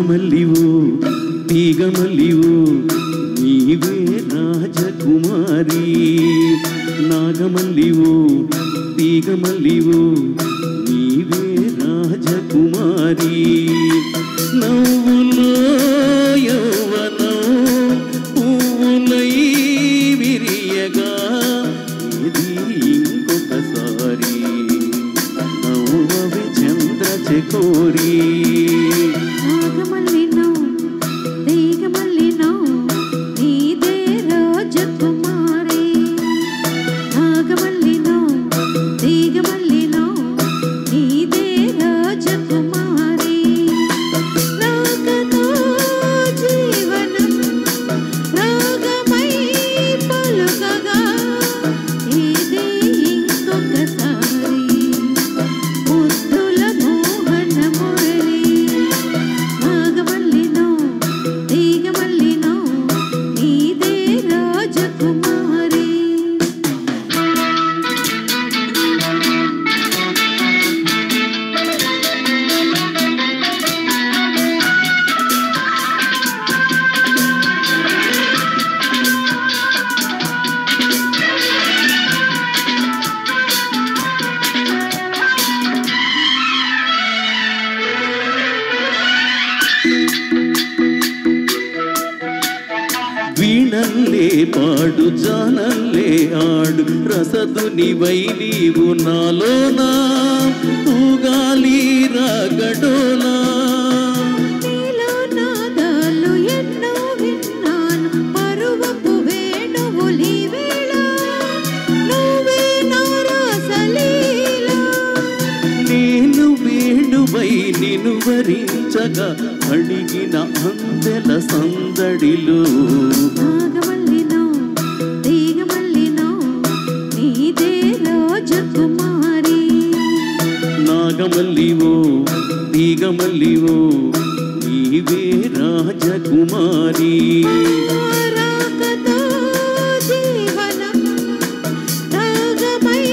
నాగమల్లివో తీగమల్లివో నీవే రాజకుమారి నాగమల్లివో తీగమల్లివో నీవే రాజకుమారి నవ్వులో యౌవనం పువ్వులై విరియగా ఇది ఇంకొకసారి నవ్వవి చంద్ర చెకోరి నాగమల్లినో తీగమల్లినో నీదే రాజకుమారి నాగమల్లినో తీగమల్లినో నీదే రాజకుమారి రాగతో జీవనం రాగమై పలుకగా ఇదే ఇంకొకసారి ముద్దుల మోహన మురళి నాగమల్లినో తీగమల్లినో నీదే రాజకుమారి వీణల్లే పాడు జానల్లే ఆడు రసదునివై నీవు నాలోనా ఊగాలి రాగడోలా నీలో నాదాలు ఎన్నో విన్నాను పరువపు వేణువులి వేళ నువ్వే నా రాసలీల నేను వేణువై నిన్ను వరించగా అడిగిన అందెల సందడిలో నాగమల్లినో తీగమల్లినో నీదే రాజకుమారి నాగమల్లివో తీగమల్లివో నీవే రాజకుమారి రాగతో జీవనం రాగమై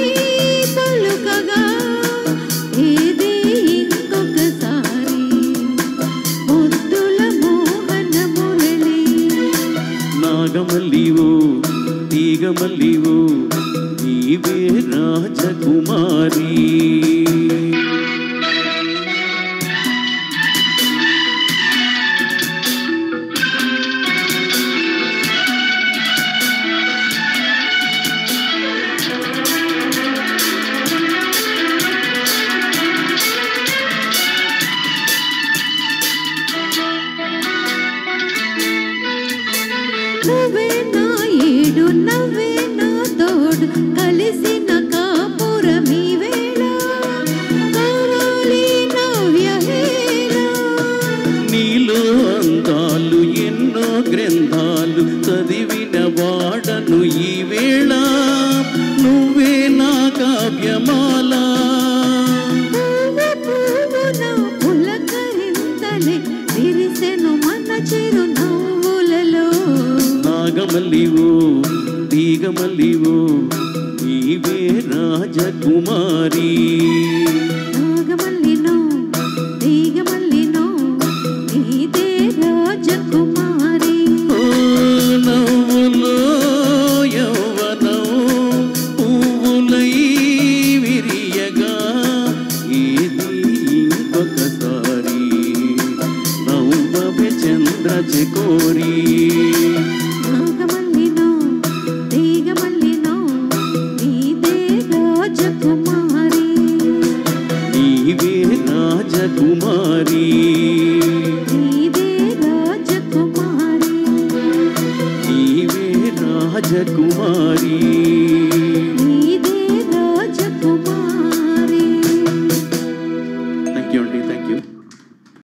పలుకగా ఇది ఇంకొకసారి ముద్దుల మోహన మురళి నాగమల్లివో తీగమల్లివో నీవే రాజకుమారి నువ్వే నా ఏడు నవ్వే నా తోడు కలిసిన కాపురమీ వేళ కావాలి నవ్యహేళ నీలో అందాలు ఎన్నో గ్రంథాలు చదివిన వాడను ఈ వేళ నువ్వే నా కావ్యమాల పువ్వున పులకరింతలే విరిసెను మన చిరునవ్వులలో నాగమల్లివో తీగమల్లివో నీవే రాజకుమారి నాగమల్లినో తీగమల్లినో నీదే రాజకుమారి ఓ నవ్వులో యౌవనం పువ్వులై విరియగా ఇది ఇంకొకసారి నవ్వవి చంద్ర చెకోరి నాగమల్లినో తీగమల్లినో నీదే రాజకుమారి నీవే రాజకుమారి నీదే రాజకుమారి నీవే రాజకుమారి